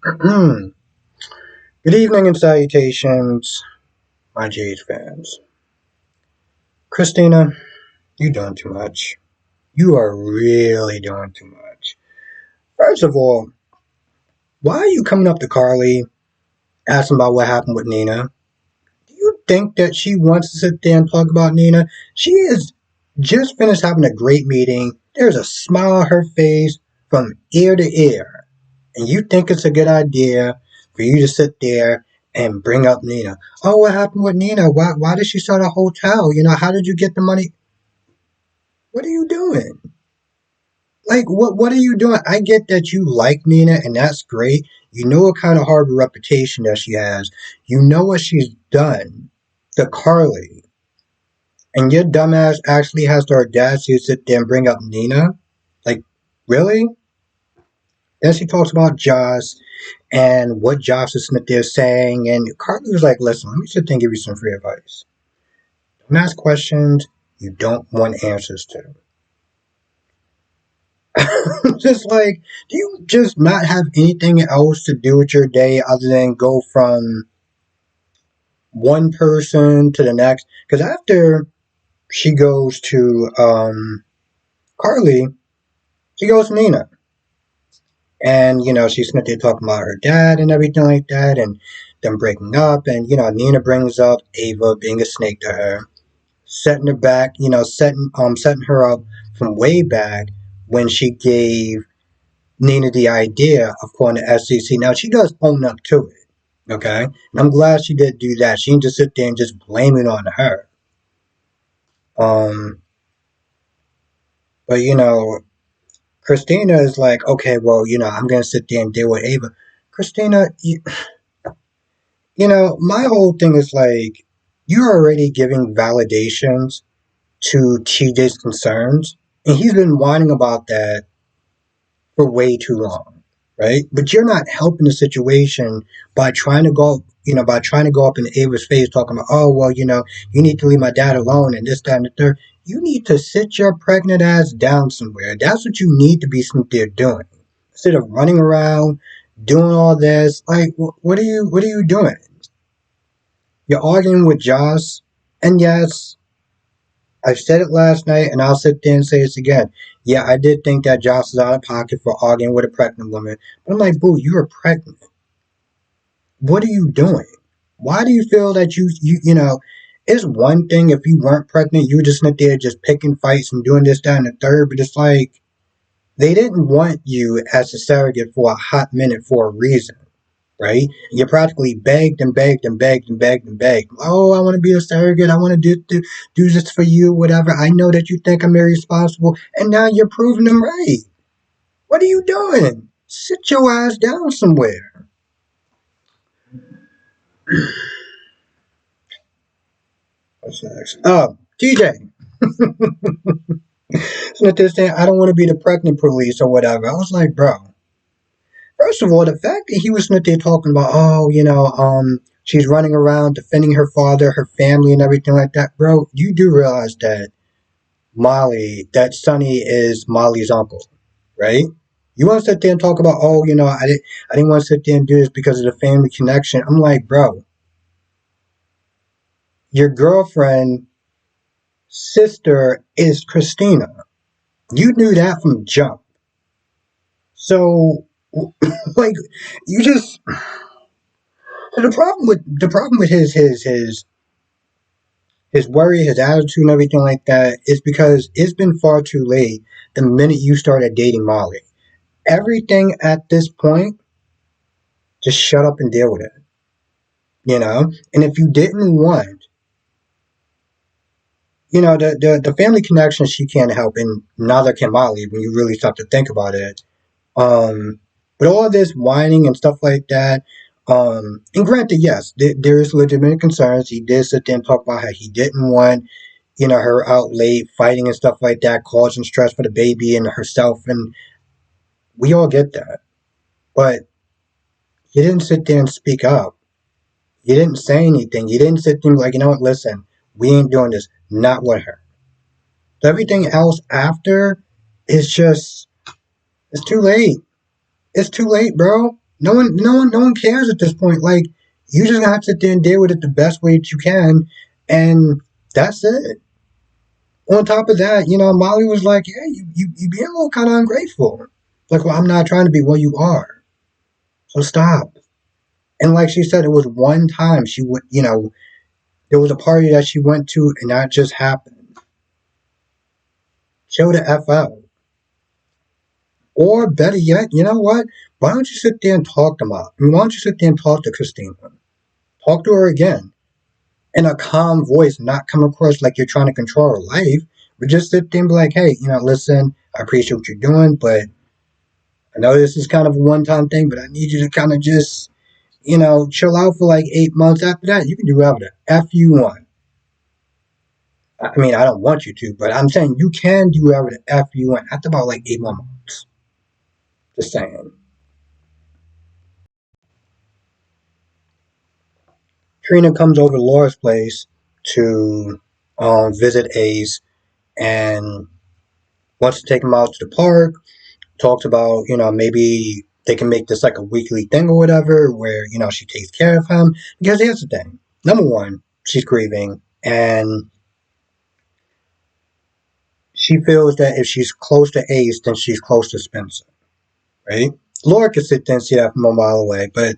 Good evening and salutations, my Jade fans. Kristina, you doing too much. You are really doing too much. First of all, why are you coming up to Carly asking about what happened with Nina? Do you think that she wants to sit there and talk about Nina? She is just finished having a great meeting. There's a smile on her face from ear to ear. And you think it's a good idea for you to sit there and bring up Nina. Oh, what happened with Nina? Why did she start a hotel? How did you get the money? What are you doing? Like, what are you doing? I get that you like Nina, and that's great. You know what kind of horrible reputation that she has. You know what she's done to Carly. And your dumbass actually has the audacity to sit there and bring up Nina? Like, really? Then she talks about Joss and what Joss is there saying. And Carly was like, listen, let me sit there and give you some free advice. Don't ask questions you don't want answers to. Just like, do you just not have anything else to do with your day other than go from one person to the next? Because after she goes to Carly, she goes to Nina. And, she's sitting there talking about her dad and everything like that, and them breaking up. And, Nina brings up Ava being a snake to her, setting her back, setting her up from way back when she gave Nina the idea of calling the SEC. Now, she does own up to it, okay? And I'm glad she did do that. She didn't just sit there and just blame it on her. Um, but, Kristina is like, okay, well, I'm going to sit there and deal with Ava. Kristina, my whole thing is like, you're already giving validations to TJ's concerns, and he's been whining about that for way too long, right? But you're not helping the situation by trying to go up in Ava's face talking about, oh, well, you need to leave my dad alone and this, that, and the third. You need to sit your pregnant ass down somewhere. That's what you need to be sitting there doing. Instead of running around, doing all this, like, what are you doing? You're arguing with Joss, and yes, I said it last night, and I'll sit there and say it again. Yeah, I did think that Joss is out of pocket for arguing with a pregnant woman. But I'm like, boo, you're pregnant. What are you doing? Why do you feel that it's one thing if you weren't pregnant, you were just sit there just picking fights and doing this, that, and the third, but it's like, they didn't want you as a surrogate for a hot minute for a reason. Right? You practically begged and begged and begged and begged and begged. Oh, I want to be a surrogate. I want to do this for you, whatever. I know that you think I'm irresponsible, and now you're proving them right. What are you doing? Sit your ass down somewhere. What's next? Oh, TJ. So they're saying, I don't want to be the pregnant police or whatever. I was like, bro. First of all, the fact that he was sitting there talking about, oh, she's running around defending her father, her family, and everything like that, bro. You do realize that that Sonny is Molly's uncle, right? You want to sit there and talk about, oh, I didn't want to sit there and do this because of the family connection. I'm like, bro, your girlfriend sister is Kristina. You knew that from jump. So, like, you just. So the problem with his worry, his attitude, and everything like that is because it's been far too late the minute you started dating Molly. Everything at this point, just shut up and deal with it. And if you didn't want, the family connection, she can't help, and neither can Molly when you really start to think about it. Um, but all of this whining and stuff like that, and granted, yes, there is legitimate concerns. He did sit there and talk about how he didn't want, her out late fighting and stuff like that, causing stress for the baby and herself, and we all get that. But you didn't sit there and speak up. You didn't say anything. You didn't sit there and be like, you know what, listen, we ain't doing this. Not with her. So everything else after is just, it's too late. It's too late, bro. No one cares at this point. Like, you just have to sit there and deal with it the best way that you can, and that's it. On top of that, Molly was like, "Yeah, you being a little kind of ungrateful." Like, well, I'm not trying to be. Well, you are. So stop. And like she said, it was one time she went. There was a party that she went to, and that just happened. Chill the f out. Or better yet, you know what? Why don't you sit there and talk to Mom? I mean, why don't you sit there and talk to Kristina? Talk to her again in a calm voice, not come across like you're trying to control her life, but just sit there and be like, hey, listen, I appreciate what you're doing, but I know this is kind of a one time thing, but I need you to kind of just, chill out for like 8 months. After that, you can do whatever the F you want. I mean, I don't want you to, but I'm saying you can do whatever the F you want after about like 8 more months. Just saying. Trina comes over to Laura's place to visit Ace and wants to take him out to the park. Talks about, maybe they can make this like a weekly thing or whatever where, she takes care of him. Because here's the thing. Number one, she's grieving and she feels that if she's close to Ace, then she's close to Spencer, right? Laura could sit there and see that from a mile away, but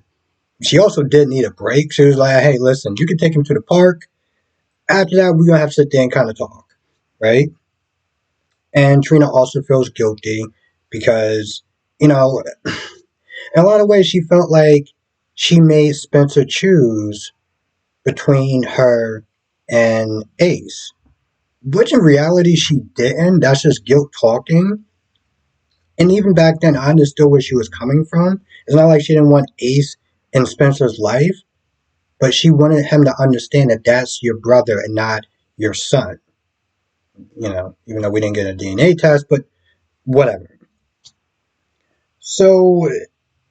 she also did need a break. She was like, hey, listen, you can take him to the park. After that, we're going to have to sit there and kind of talk, right? And Trina also feels guilty because, in a lot of ways, she felt like she made Spencer choose between her and Ace, which in reality she didn't. That's just guilt talking. And even back then, I understood where she was coming from. It's not like she didn't want Ace in Spencer's life, but she wanted him to understand that that's your brother and not your son. Even though we didn't get a DNA test, but whatever. So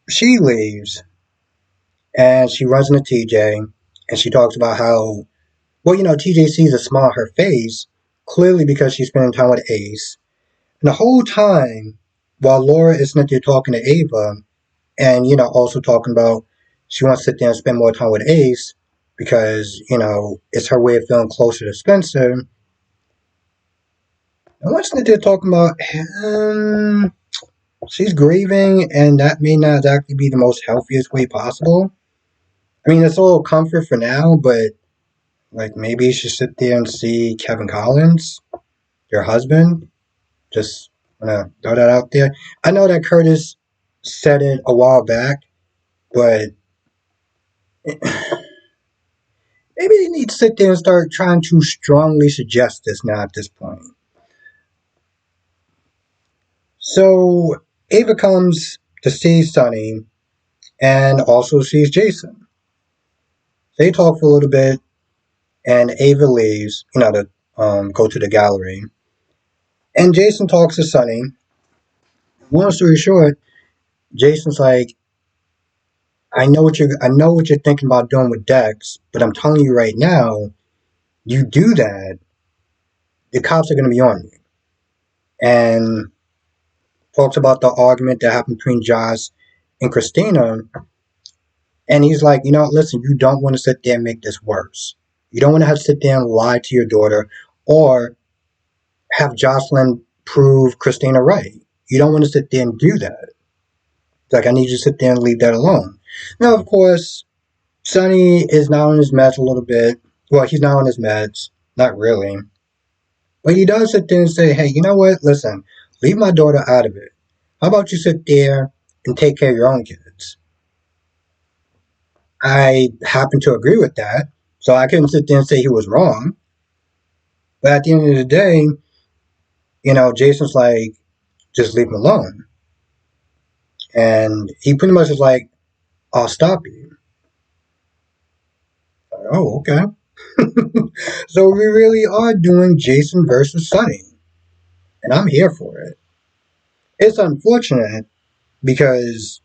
she leaves and she runs into TJ and she talks about how, well, TJ sees a smile on her face, clearly because she's spending time with Ace. And the whole time, while Laura is not there talking to Ava, and, also talking about she wants to sit there and spend more time with Ace because, it's her way of feeling closer to Spencer. And what's not there talking about she's grieving, and that may not exactly be the most healthiest way possible. I mean, it's a little comfort for now, but like maybe you should sit there and see Kevin Collins, your husband. Just wanna throw that out there. I know that Curtis said it a while back, but maybe they need to sit there and start trying to strongly suggest this now at this point. So Ava comes to see Sonny and also sees Jason. They talk for a little bit, and Ava leaves, to go to the gallery. And Jason talks to Sonny. Long story short, Jason's like, I know what you're thinking about doing with Dex, but I'm telling you right now, you do that, the cops are gonna be on you. And talks about the argument that happened between Josh and Kristina. And he's like, listen, you don't want to sit there and make this worse. You don't want to have to sit there and lie to your daughter or have Jocelyn prove Kristina right. You don't want to sit there and do that. It's like, I need you to sit there and leave that alone. Now, of course, Sonny is now on his meds a little bit. Well, he's not on his meds. Not really. But he does sit there and say, hey, you know what? Listen, leave my daughter out of it. How about you sit there and take care of your own kids? I happen to agree with that. So I couldn't sit there and say he was wrong. But at the end of the day, Jason's like, just leave him alone. And he pretty much is like, I'll stop you. Like, oh, okay. So we really are doing Jason versus Sonny. And I'm here for it. It's unfortunate because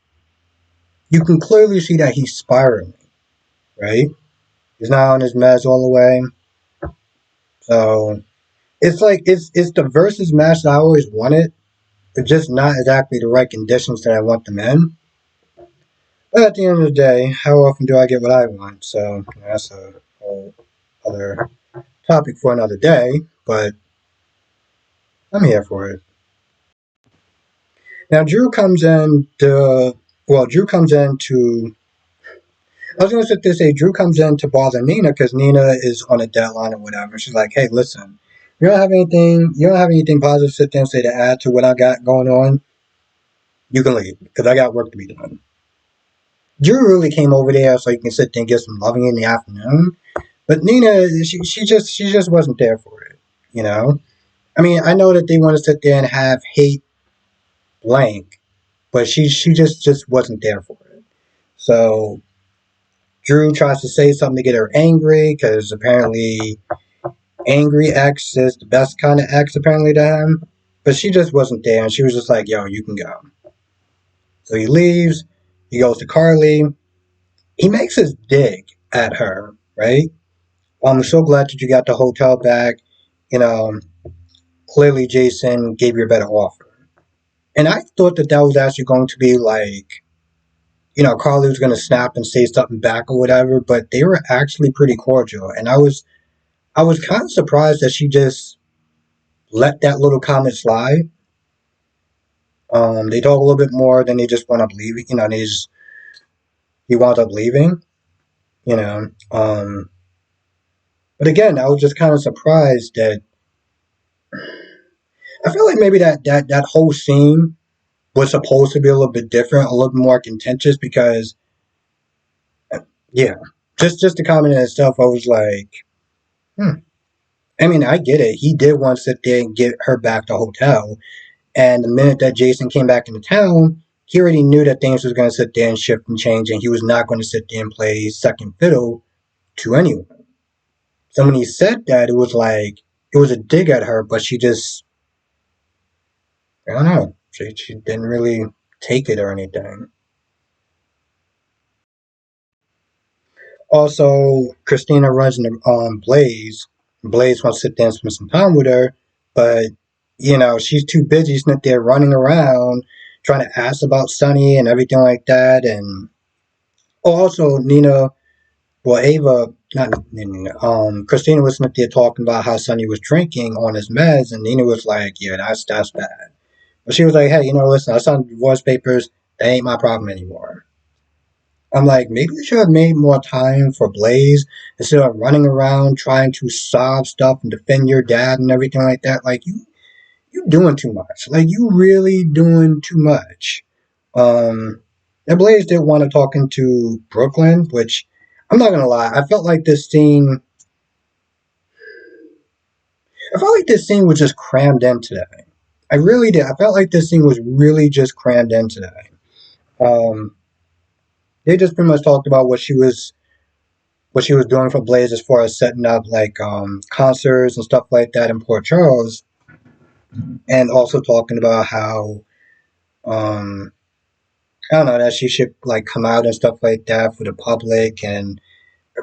you can clearly see that he's spiraling, right? He's not on his meds all the way. So it's like it's the versus match that I always wanted, but just not exactly the right conditions that I want them in. But at the end of the day, how often do I get what I want? So that's a whole other topic for another day. But I'm here for it. Now Drew comes in to Drew comes in to I was going to sit there and say Drew comes in to bother Nina because Nina is on a deadline or whatever. She's like, "Hey, listen, you don't have anything positive to sit there and say to add to what I got going on. You can leave because I got work to be done." Drew really came over there so he can sit there and get some loving in the afternoon, but Nina, she just wasn't there for it. You know, I mean, I know that they want to sit there and have hate blank, but she just wasn't there for it. So Drew tries to say something to get her angry because apparently angry ex is the best kind of ex apparently to him. But she just wasn't there, and she was just like, "Yo, you can go." So he leaves. He goes to Carly. He makes his dig at her, right? I'm so glad that you got the hotel back. You know, clearly Jason gave you a better offer. And I thought that that was actually going to be like, Carly was going to snap and say something back or whatever, but they were actually pretty cordial. And I was kind of surprised that she just let that little comment slide. They talk a little bit more than they just wound up leaving. He wound up leaving. You know, but again, I was just kind of surprised that I feel like maybe that whole scene was supposed to be a little bit different, a little more contentious because yeah, just the comment in itself, I was like, hmm. I mean, I get it. He did want to sit there and get her back to hotel, and the minute that Jason came back into town, he already knew that things was going to sit there and shift and change, and he was not going to sit there and play second fiddle to anyone. So when he said that, it was like it was a dig at her, but she just I don't know. She didn't really take it or anything. Also, Kristina runs into Blaze. Blaze wants to sit there and spend some time with her, but she's too busy sitting there running around trying to ask about Sonny and everything like that. And also, Ava, not Nina, Christina was sitting there talking about how Sonny was drinking on his meds, and Nina was like, "Yeah, that's bad." But she was like, "Hey, listen, I signed the divorce papers. That ain't my problem anymore." I'm like, maybe we should have made more time for Blaze instead of running around trying to solve stuff and defend your dad and everything like that. Like you doing too much. Like you really doing too much. Um, and Blaze did want to talk into Brooklyn, which I'm not gonna lie, I felt like this scene was just crammed in today. I really did. I felt like this scene was really just crammed in today. Um, they just pretty much talked about what she was doing for Blaze as far as setting up like concerts and stuff like that in Port Charles, and also talking about how um, I don't know that she should like come out and stuff like that for the public, and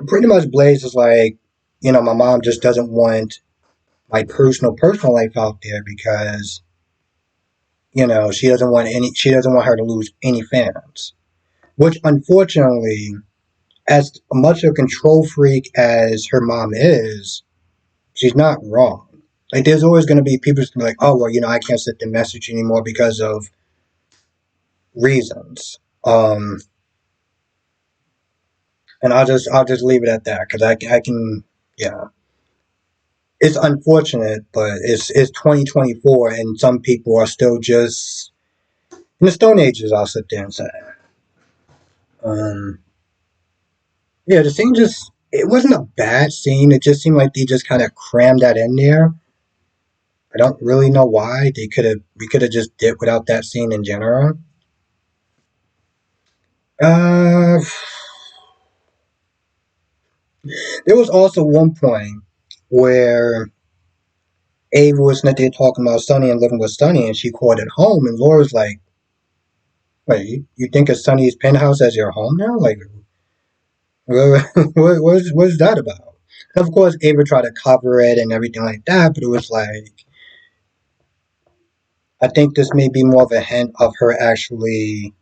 pretty much Blaze is like, my mom just doesn't want my personal life out there because she doesn't want her to lose any fans, which unfortunately, as much of a control freak as her mom is, she's not wrong. Like, there's always going to be people who's going to be like, oh, well, I can't send the message anymore because of reasons. And I'll just leave it at that because I can, yeah. It's unfortunate, but it's 2024 and some people are still just in the Stone Ages. I'll sit there and say, um, yeah, the scene just it wasn't a bad scene. It just seemed like they just kind of crammed that in there. I don't really know why we could have just did without that scene in general. Uh, there was also one point where Ava was not there talking about Sonny and living with Sonny, and she called it home, and Laura's like, "Wait, you think of Sonny's penthouse as your home now? Like, what is that about?" And of course, Ava tried to cover it and everything like that, but it was like, I think this may be more of a hint of her actually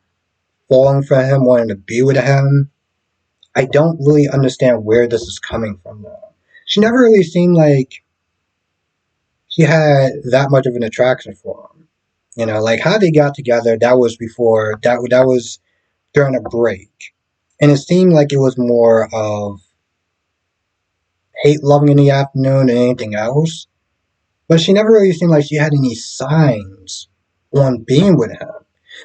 falling for him, wanting to be with him. I don't really understand where this is coming from though. She never really seemed like she had that much of an attraction for him. You know, like how they got together, that was before that was during a break. And it seemed like it was more of hate loving in the afternoon than anything else. But she never really seemed like she had any signs on being with him.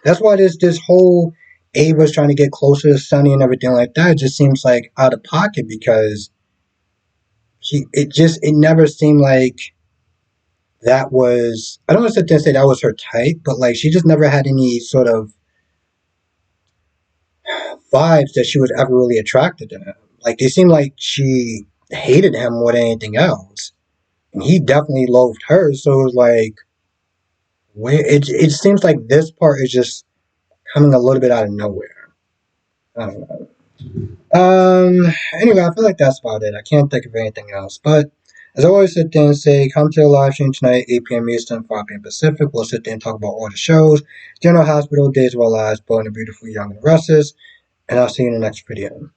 That's why this whole Ava's trying to get closer to Sonny and everything like that just seems like out of pocket because it never seemed like that was, I don't want to sit there and say that was her type, but like she just never had any sort of vibes that she was ever really attracted to him. Like they seemed like she hated him more than anything else. And he definitely loathed her, so it was like where it seems like this part is just coming a little bit out of nowhere. I don't know. Anyway, I feel like that's about it. I can't think of anything else. But as I always sit there and say, come to the live stream tonight, 8 p.m. Eastern, 5 p.m. Pacific. We'll sit there and talk about all the shows, General Hospital, Days of Our Lives, Born the Beautiful, Young and the Restless. And I'll see you in the next video.